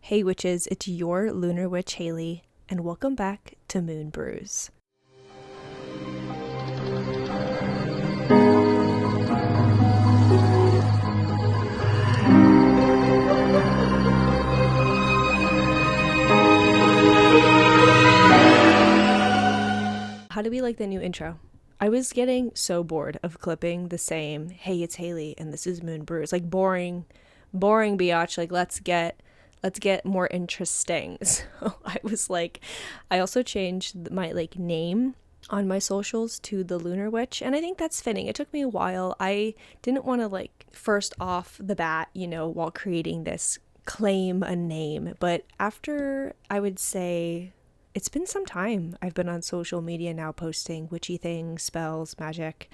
Hey witches, it's your lunar witch Haley, and welcome back to Moon Brews. How do we like the new intro? I was getting so bored of clipping the same, hey, it's Haley, and this is Moon Brews. Like boring biatch, like let's get more interesting. So I also changed my name on my socials to the Lunar Witch, and I think that's fitting. It took me a while. I didn't want to first off the bat, while creating this, claim a name, but after, I would say, it's been some time I've been on social media now posting witchy things, spells, magic,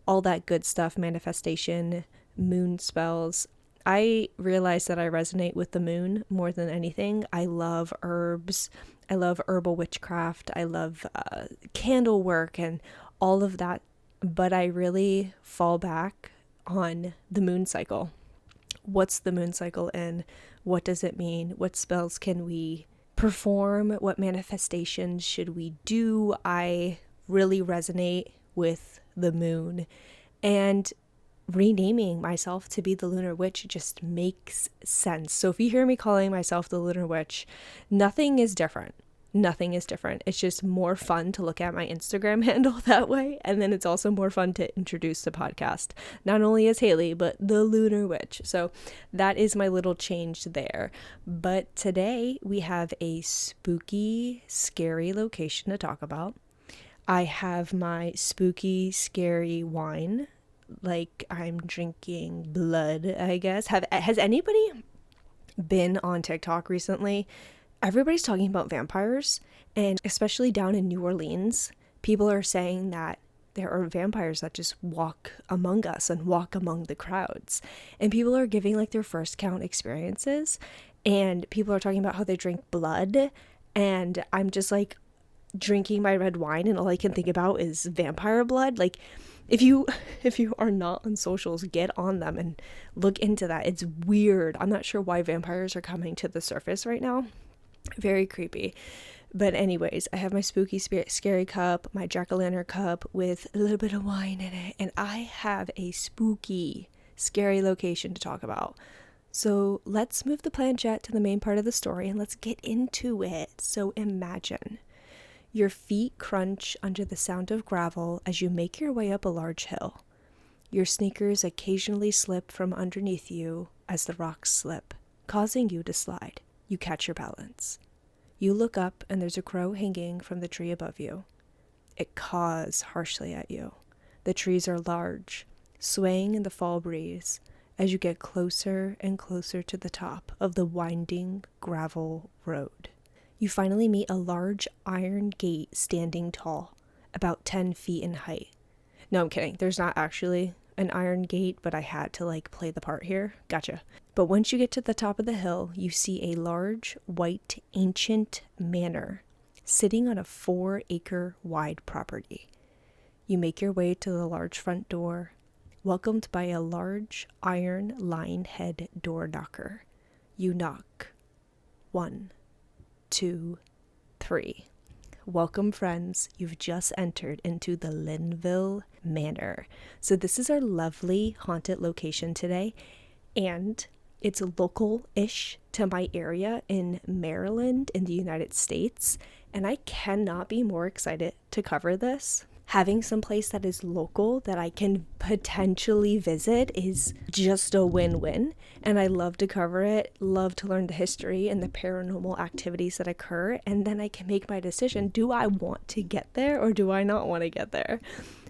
all that good stuff, manifestation, moon spells. I realize that I resonate with the moon more than anything. I love herbs. I love herbal witchcraft. I love candle work and all of that. But I really fall back on the moon cycle. What's the moon cycle and what does it mean? What spells can we perform? What manifestations should we do? I really resonate with the moon, and renaming myself to be the Lunar Witch just makes sense. So if you hear me calling myself the Lunar Witch, nothing is different. It's just more fun to look at my Instagram handle that way. And then it's also more fun to introduce the podcast, not only as Haley, but the Lunar Witch. So that is my little change there. But today we have a spooky, scary location to talk about. I have my spooky, scary wine. Like I'm drinking blood, I guess. Has anybody been on TikTok recently? Everybody's talking about vampires, and especially down in New Orleans, people are saying that there are vampires that just walk among us and walk among the crowds. And people are giving their first count experiences, and people are talking about how they drink blood, and I'm just drinking my red wine, and all I can think about is vampire blood. If you are not on socials, get on them and look into that. It's weird. I'm not sure why vampires are coming to the surface right now. Very creepy. But anyways, I have my spooky spirit scary cup, my jack-o'-lantern cup with a little bit of wine in it, and I have a spooky, scary location to talk about. So let's move the planchette to the main part of the story and let's get into it. So imagine your feet crunch under the sound of gravel as you make your way up a large hill. Your sneakers occasionally slip from underneath you as the rocks slip, causing you to slide. You catch your balance. You look up and there's a crow hanging from the tree above you. It caws harshly at you. The trees are large, swaying in the fall breeze as you get closer and closer to the top of the winding gravel road. You finally meet a large iron gate standing tall, about 10 feet in height. No, I'm kidding. There's not actually an iron gate, but I had to play the part here. Gotcha. But once you get to the top of the hill, you see a large, white, ancient manor sitting on a 4-acre wide property. You make your way to the large front door, welcomed by a large iron lion head door knocker. You knock. 1, 2, 3. Welcome, friends. You've just entered into the Linville Manor. So this is our lovely haunted location today, and it's local-ish to my area in Maryland in the United States, and I cannot be more excited to cover this. Having some place that is local that I can potentially visit is just a win-win, and I love to cover it, love to learn the history and the paranormal activities that occur, and then I can make my decision, do I want to get there or do I not want to get there?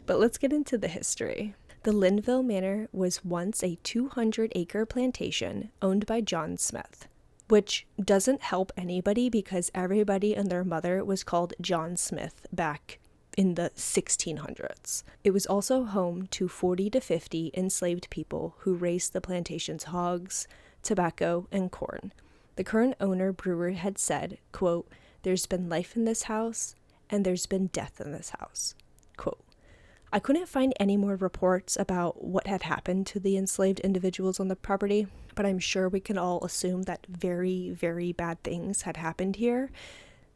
But let's get into the history. The Linville Manor was once a 200-acre plantation owned by John Smith, which doesn't help anybody because everybody and their mother was called John Smith back in the 1600s. It was also home to 40 to 50 enslaved people who raised the plantation's hogs, tobacco, and corn. The current owner, Brewer, had said, quote, "There's been life in this house, and there's been death in this house." Quote, I couldn't find any more reports about what had happened to the enslaved individuals on the property, but I'm sure we can all assume that very, very bad things had happened here.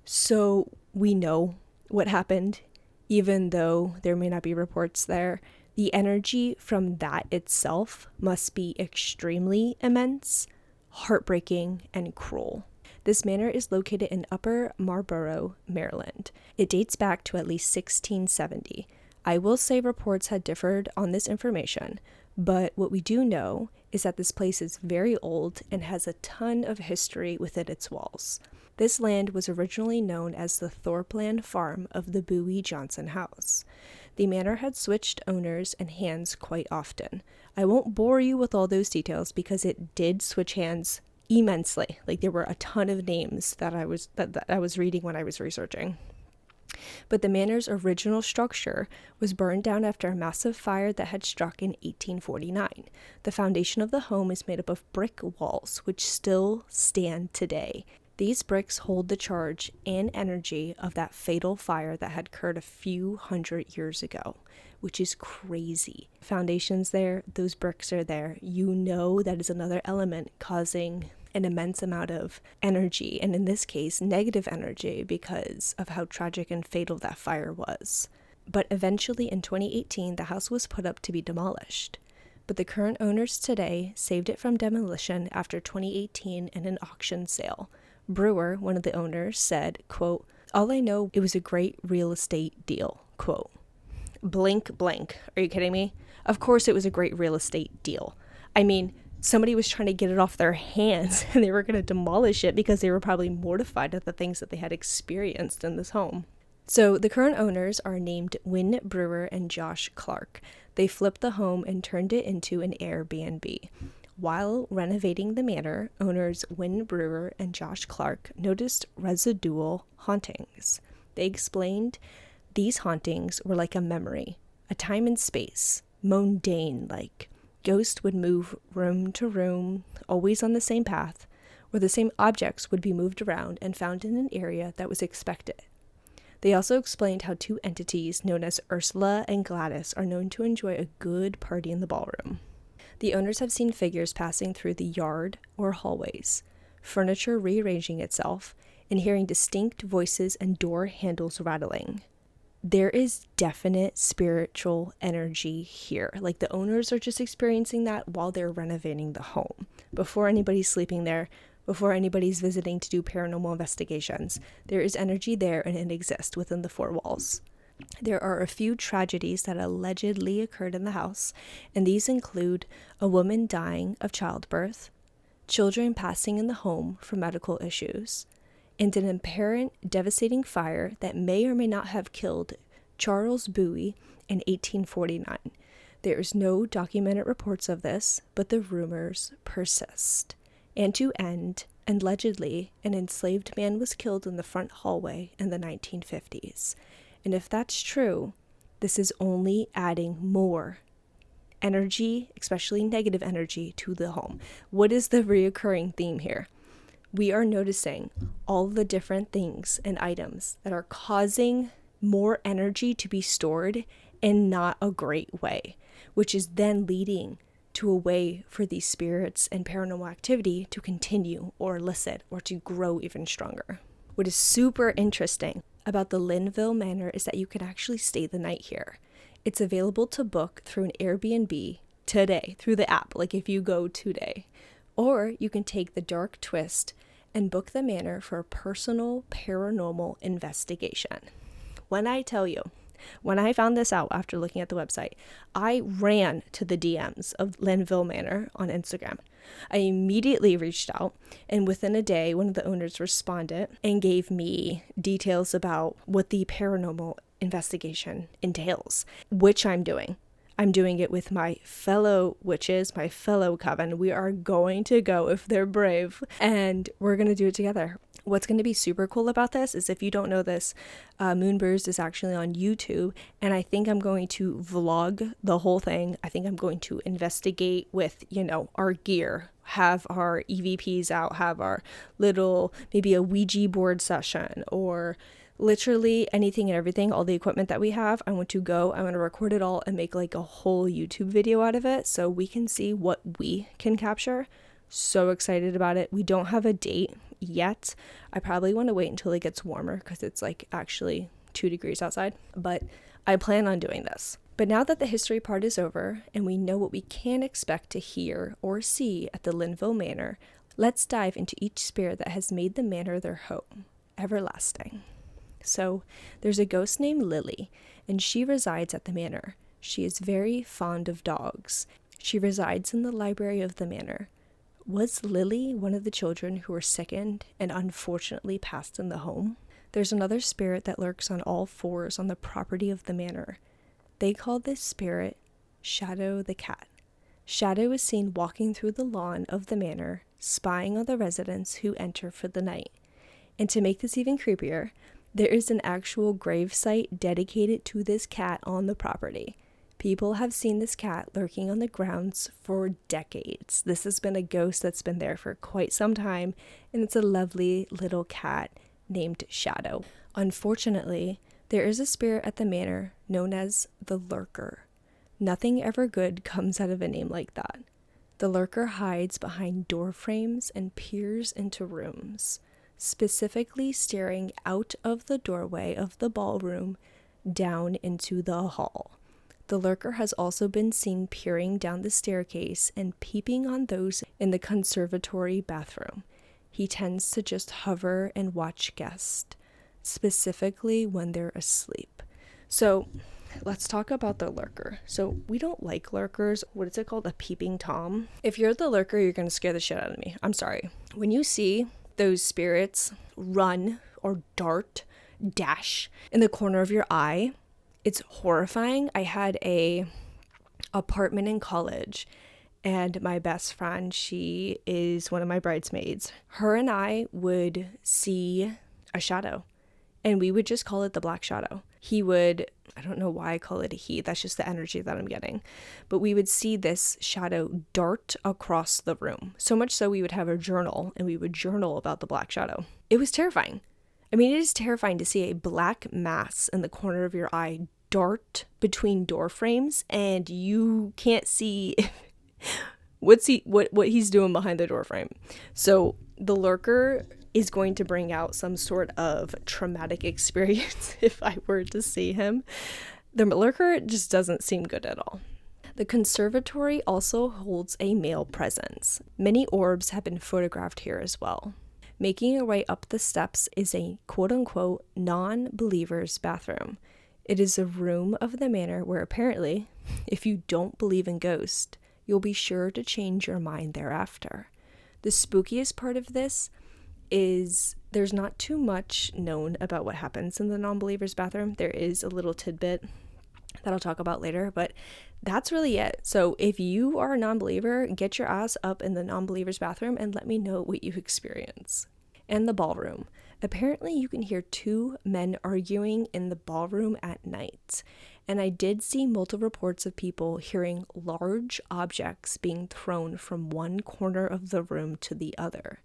So we know what happened, even though there may not be reports there. The energy from that itself must be extremely immense, heartbreaking, and cruel. This manor is located in Upper Marlborough, Maryland. It dates back to at least 1670. I will say reports had differed on this information, but what we do know is that this place is very old and has a ton of history within its walls. This land was originally known as the Thorpland Farm of the Bowie Johnson House. The manor had switched owners and hands quite often. I won't bore you with all those details because it did switch hands immensely. Like, there were a ton of names that I was reading when I was researching. But the manor's original structure was burned down after a massive fire that had struck in 1849. The foundation of the home is made up of brick walls, which still stand today. These bricks hold the charge and energy of that fatal fire that had occurred a few hundred years ago, which is crazy. Foundations there, those bricks are there. You know that is another element causing an immense amount of energy, and in this case, negative energy because of how tragic and fatal that fire was. But eventually in 2018, the house was put up to be demolished. But the current owners today saved it from demolition after 2018 in an auction sale. Brewer, one of the owners, said, quote, "All I know, it was a great real estate deal," quote. Blink, blank. Are you kidding me? Of course it was a great real estate deal. I mean, somebody was trying to get it off their hands and they were going to demolish it because they were probably mortified at the things that they had experienced in this home. So the current owners are named Wynn Brewer and Josh Clark. They flipped the home and turned it into an Airbnb. While renovating the manor, owners Wynn Brewer and Josh Clark noticed residual hauntings. They explained these hauntings were like a memory, a time and space, mundane-like. Ghosts would move room to room, always on the same path, or the same objects would be moved around and found in an area that was expected. They also explained how two entities known as Ursula and Gladys are known to enjoy a good party in the ballroom. The owners have seen figures passing through the yard or hallways, furniture rearranging itself, and hearing distinct voices and door handles rattling. There is definite spiritual energy here. Like, the owners are just experiencing that while they're renovating the home. Before anybody's sleeping there, before anybody's visiting to do paranormal investigations, there is energy there and it exists within the four walls. There are a few tragedies that allegedly occurred in the house, and these include a woman dying of childbirth, children passing in the home for medical issues, and an apparent devastating fire that may or may not have killed Charles Bowie in 1849. There is no documented reports of this, but the rumors persist. And to end, allegedly, an enslaved man was killed in the front hallway in the 1950s. And if that's true, this is only adding more energy, especially negative energy, to the home. What is the reoccurring theme here? We are noticing all the different things and items that are causing more energy to be stored in not a great way, which is then leading to a way for these spirits and paranormal activity to continue or elicit or to grow even stronger. What is super interesting about the Linville Manor is that you can actually stay the night here. It's available to book through an Airbnb today, through the app, like if you go today. Or you can take the dark twist and book the manor for a personal paranormal investigation. When I tell you, when I found this out after looking at the website, I ran to the DMs of Linville Manor on Instagram. I immediately reached out, and within a day, one of the owners responded and gave me details about what the paranormal investigation entails, which I'm doing. I'm doing it with my fellow witches, my fellow coven. We are going to go if they're brave, and we're going to do it together. What's going to be super cool about this is, if you don't know this, Moon Brews is actually on YouTube, and I think I'm going to vlog the whole thing. I think I'm going to investigate with, our gear, have our EVPs out, have our little, maybe a Ouija board session, or literally anything and everything, all the equipment that we have. I want to record it all and make like a whole YouTube video out of it so we can see what we can capture. So excited about it. We don't have a date yet. I probably want to wait until it gets warmer because it's like actually 2 degrees outside, but I plan on doing this. But now that the history part is over and we know what we can expect to hear or see at the Linville Manor, let's dive into each spirit that has made the manor their home, everlasting. So there's a ghost named Lily, and she resides at the manor. She is very fond of dogs. She resides in the library of the manor. Was Lily one of the children who were sickened and unfortunately passed in the home? There's another spirit that lurks on all fours on the property of the manor. They call this spirit Shadow the Cat. Shadow is seen walking through the lawn of the manor, spying on the residents who enter for the night. And to make this even creepier, there is an actual grave site dedicated to this cat on the property. People have seen this cat lurking on the grounds for decades. This has been a ghost that's been there for quite some time, and it's a lovely little cat named Shadow. Unfortunately, there is a spirit at the manor known as the Lurker. Nothing ever good comes out of a name like that. The Lurker hides behind door frames and peers into rooms, specifically staring out of the doorway of the ballroom down into the hall. The Lurker has also been seen peering down the staircase and peeping on those in the conservatory bathroom. He tends to just hover and watch guests, specifically when they're asleep. So let's talk about the Lurker. So we don't like lurkers. What is it called? A peeping Tom? If you're the Lurker, you're going to scare the shit out of me. I'm sorry. When you see those spirits run or dash in the corner of your eye, it's horrifying. I had a apartment in college, and my best friend, she is one of my bridesmaids. Her and I would see a shadow, and we would just call it the Black Shadow. I don't know why I call it a he, that's just the energy that I'm getting. But we would see this shadow dart across the room. So much so we would have a journal, and we would journal about the Black Shadow. It was terrifying. I mean, it is terrifying to see a black mass in the corner of your eye dart between door frames, and you can't see what he's doing behind the door frame. So the Lurker is going to bring out some sort of traumatic experience if I were to see him. The Lurker just doesn't seem good at all. The conservatory also holds a male presence. Many orbs have been photographed here as well. Making your way up the steps is a quote-unquote non-believer's bathroom. It is a room of the manor where apparently, if you don't believe in ghosts, you'll be sure to change your mind thereafter. The spookiest part of this is there's not too much known about what happens in the non-believer's bathroom. There is a little tidbit that I'll talk about later, but that's really it. So if you are a non-believer, get your ass up in the non-believer's bathroom and let me know what you experience. And the ballroom. Apparently you can hear 2 men arguing in the ballroom at night. And I did see multiple reports of people hearing large objects being thrown from one corner of the room to the other.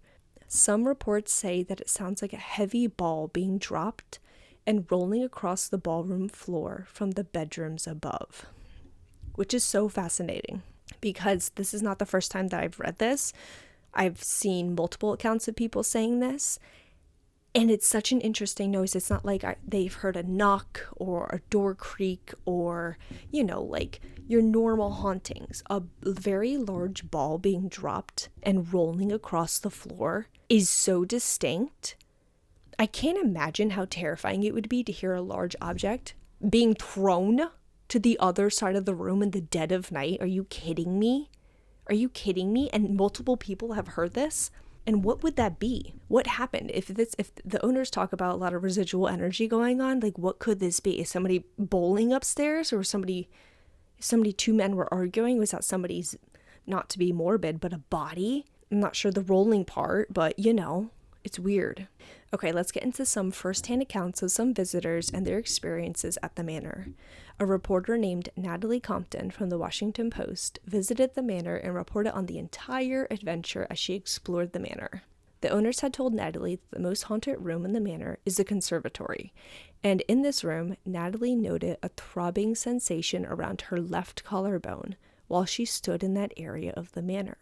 Some reports say that it sounds like a heavy ball being dropped and rolling across the ballroom floor from the bedrooms above, which is so fascinating because this is not the first time that I've read this. I've seen multiple accounts of people saying this, and it's such an interesting noise. It's not like they've heard a knock or a door creak or, like your normal hauntings. A very large ball being dropped and rolling across the floor is so distinct. I can't imagine how terrifying it would be to hear a large object being thrown to the other side of the room in the dead of night. Are you kidding me? And multiple people have heard this? And what would that be? What happened? If the owners talk about a lot of residual energy going on, like what could this be? Is somebody bowling upstairs, or 2 men were arguing? Was that somebody's, not to be morbid, but a body? I'm not sure the rolling part, but it's weird. Okay, let's get into some first-hand accounts of some visitors and their experiences at the manor. A reporter named Natalie Compton from the Washington Post visited the manor and reported on the entire adventure as she explored the manor. The owners had told Natalie that the most haunted room in the manor is the conservatory, and in this room, Natalie noted a throbbing sensation around her left collarbone while she stood in that area of the manor.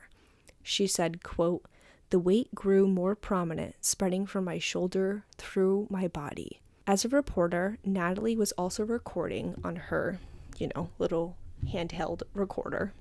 She said, quote, "The weight grew more prominent, spreading from my shoulder through my body." As a reporter, Natalie was also recording on her, little handheld recorder,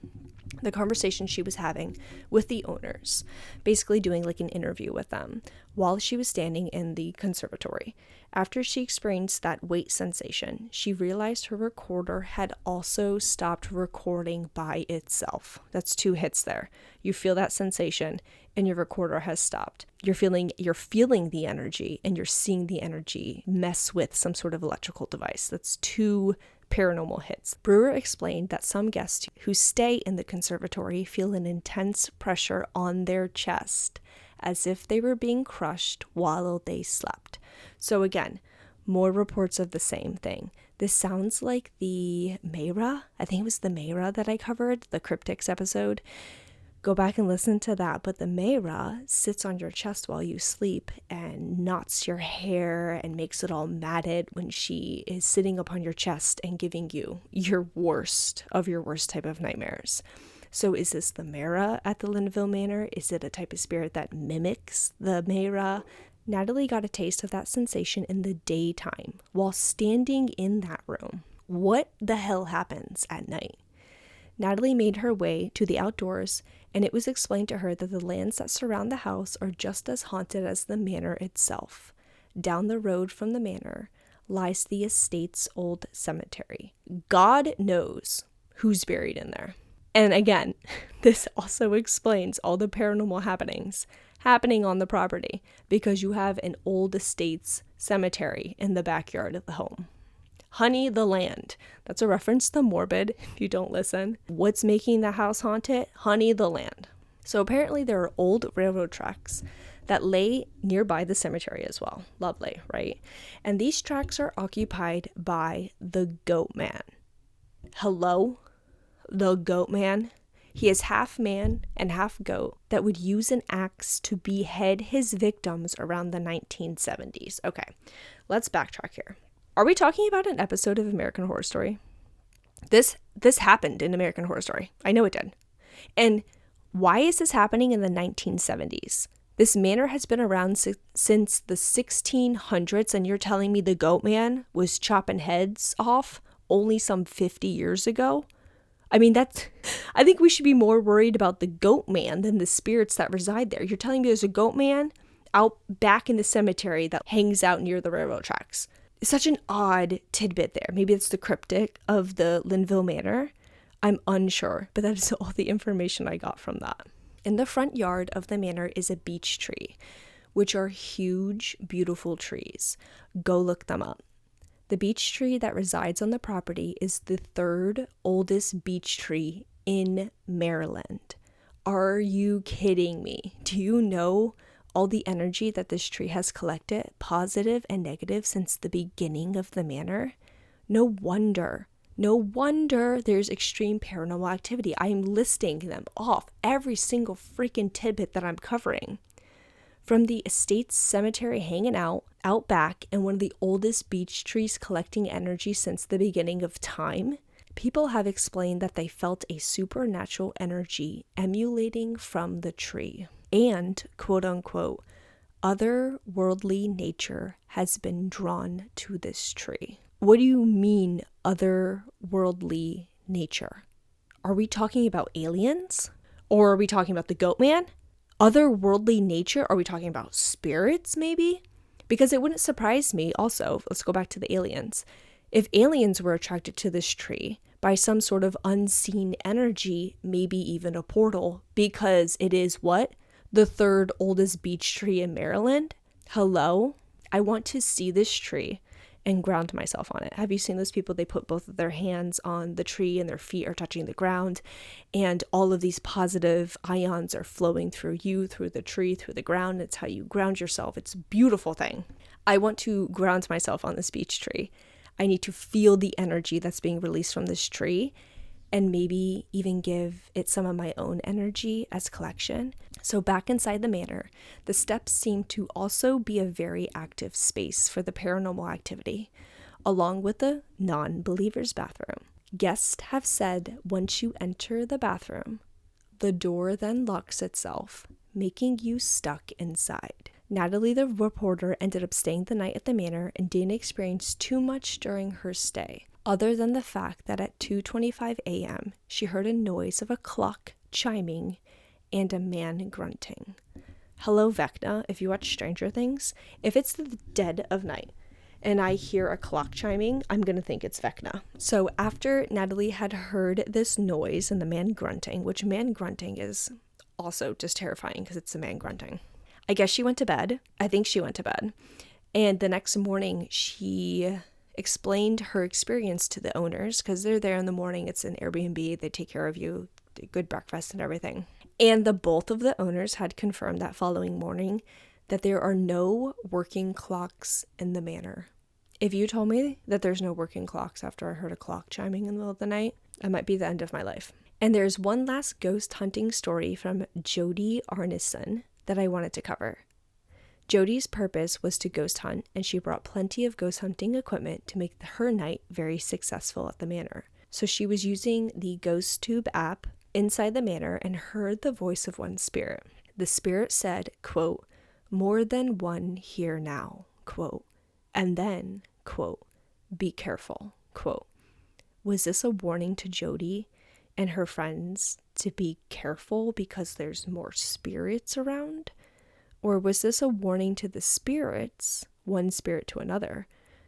the conversation she was having with the owners, basically doing like an interview with them while she was standing in the conservatory. After she experienced that weight sensation, she realized her recorder had also stopped recording by itself. That's 2 hits there. You feel that sensation and your recorder has stopped. You're feeling the energy and you're seeing the energy mess with some sort of electrical device. That's 2 paranormal hits. Brewer explained that some guests who stay in the conservatory feel an intense pressure on their chest, as if they were being crushed while they slept. So again, more reports of the same thing. This sounds like the Mayra. I think it was the Mayra that I covered, the cryptics episode. Go back and listen to that. But the Mayra sits on your chest while you sleep and knots your hair and makes it all matted when she is sitting upon your chest and giving you your worst of your worst type of nightmares. So is this the Mayra at the Linville Manor? Is it a type of spirit that mimics the Mayra? Natalie got a taste of that sensation in the daytime while standing in that room. What the hell happens at night? Natalie made her way to the outdoors, and it was explained to her that the lands that surround the house are just as haunted as the manor itself. Down the road from the manor lies the estate's old cemetery. God knows who's buried in there. And again, this also explains all the paranormal happenings happening on the property, because you have an old estate's cemetery in the backyard of the home. Honey the land. That's a reference to Morbid, if you don't listen. What's making the house haunted? Honey the land. So apparently there are old railroad tracks that lay nearby the cemetery as well. Lovely, right? And these tracks are occupied by the Goat Man. Hello? The Goat Man? He is half man and half goat that would use an axe to behead his victims around the 1970s. Okay, let's backtrack here. Are we talking about an episode of American Horror Story? This happened in American Horror Story. I know it did. And why is this happening in the 1970s? This manor has been around since the 1600s, and you're telling me the Goat Man was chopping heads off only some 50 years ago? I mean, I think we should be more worried about the Goat Man than the spirits that reside there. You're telling me there's a Goat Man out back in the cemetery that hangs out near the railroad tracks. Such an odd tidbit there. Maybe it's the cryptic of the Linville Manor. I'm unsure, but that is all the information I got from that. In the front yard of the manor is a beech tree, which are huge, beautiful trees. Go look them up. The beech tree that resides on the property is the 3rd oldest beech tree in Maryland. Are you kidding me? Do you know all the energy that this tree has collected, positive and negative, since the beginning of the manor? No wonder there's extreme paranormal activity. I am listing them off, every single freaking tidbit that I'm covering. From the estate's cemetery hanging out back, and one of the oldest beech trees collecting energy since the beginning of time, people have explained that they felt a supernatural energy emanating from the tree. And, quote unquote, otherworldly nature has been drawn to this tree. What do you mean, otherworldly nature? Are we talking about aliens? Or are we talking about the Goat Man? Otherworldly nature? Are we talking about spirits, maybe? Because it wouldn't surprise me also, let's go back to the aliens, if aliens were attracted to this tree by some sort of unseen energy, maybe even a portal, because it is what? The 3rd oldest beech tree in Maryland? Hello? I want to see this tree and ground myself on it. Have you seen those people? They put both of their hands on the tree and their feet are touching the ground, and all of these positive ions are flowing through you, through the tree, through the ground. It's how you ground yourself. It's a beautiful thing. I want to ground myself on this beech tree. I need to feel the energy that's being released from this tree. and maybe even give it some of my own energy as collection. So back inside the manor, the steps seem to also be a very active space for the paranormal activity, along with the non-believer's bathroom. Guests have said once you enter the bathroom, the door then locks itself, making you stuck inside. Natalie, the reporter, ended up staying the night at the manor and didn't experience too much during her stay, other than the fact that at 2:25 a.m., she heard a noise of a clock chiming and a man grunting. Hello, Vecna, if you watch Stranger Things, if it's the dead of night and I hear a clock chiming, I'm going to think it's Vecna. So after Natalie had heard this noise and the man grunting, which man grunting is also just terrifying because it's a man grunting, I guess she went to bed. I think she went to bed. And the next morning, she explained her experience to the owners because they're there in the morning. It's an Airbnb. They take care of you, good breakfast and everything. And both of the owners had confirmed that following morning that there are no working clocks in the manor. If you told me that there's no working clocks after I heard a clock chiming in the middle of the night, that might be the end of my life. And there's one last ghost hunting story from Jody Arneson that I wanted to cover. Jody's purpose was to ghost hunt, and she brought plenty of ghost hunting equipment to make her night very successful at the manor. So she was using the Ghost Tube app inside the manor and heard the voice of one spirit. The spirit said, quote, "More than one here now," quote, and then, quote, "Be careful," quote. Was this a warning to Jody and her friends to be careful because there's more spirits around? Or was this a warning to the spirits, one spirit to another,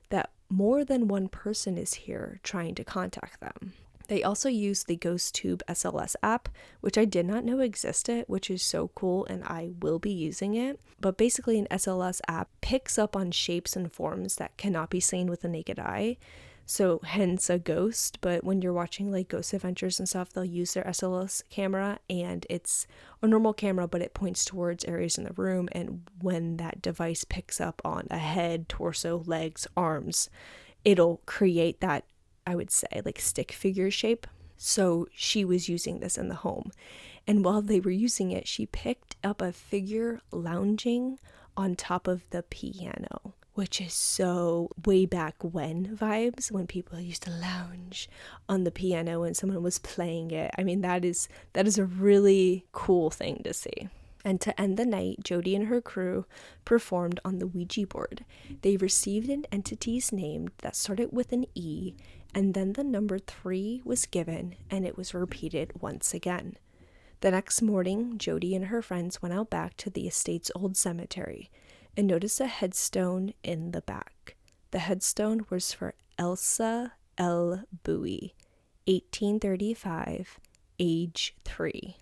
that more than one person is here trying to contact them? They also use the Ghost Tube SLS app, which I did not know existed, which is so cool, and I will be using it. But basically an SLS app picks up on shapes and forms that cannot be seen with the naked eye. So hence a ghost, but when you're watching like Ghost Adventures and stuff, they'll use their SLS camera, and it's a normal camera, but it points towards areas in the room, and when that device picks up on a head, torso, legs, arms, it'll create that, I would say, like stick figure shape. So she was using this in the home, and while they were using it, she picked up a figure lounging on top of the piano, which is so way back when vibes, when people used to lounge on the piano and someone was playing it. I mean, that is a really cool thing to see. And to end the night, Jody and her crew performed on the Ouija board. They received an entity's name that started with an E, and then the number 3 was given, and it was repeated once again. The next morning, Jody and her friends went out back to the estate's old cemetery and noticed a headstone in the back. The headstone was for Elsa L. Bowie, 1835, age 3.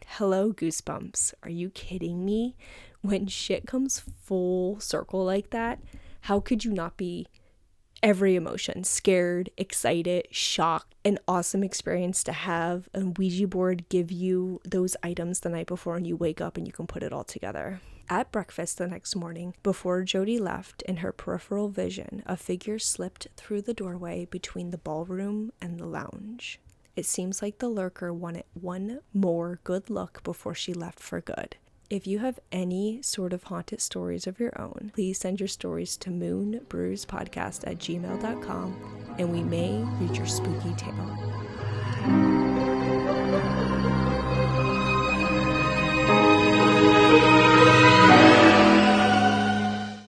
Hello, goosebumps. Are you kidding me? When shit comes full circle like that, how could you not be every emotion? Scared, excited, shocked. An awesome experience to have a Ouija board give you those items the night before, and you wake up and you can put it all together. At breakfast the next morning, before Jody left, in her peripheral vision, a figure slipped through the doorway between the ballroom and the lounge. It seems like the lurker wanted one more good look before she left for good. If you have any sort of haunted stories of your own, please send your stories to moonbrewspodcast@gmail.com, and we may read your spooky tale.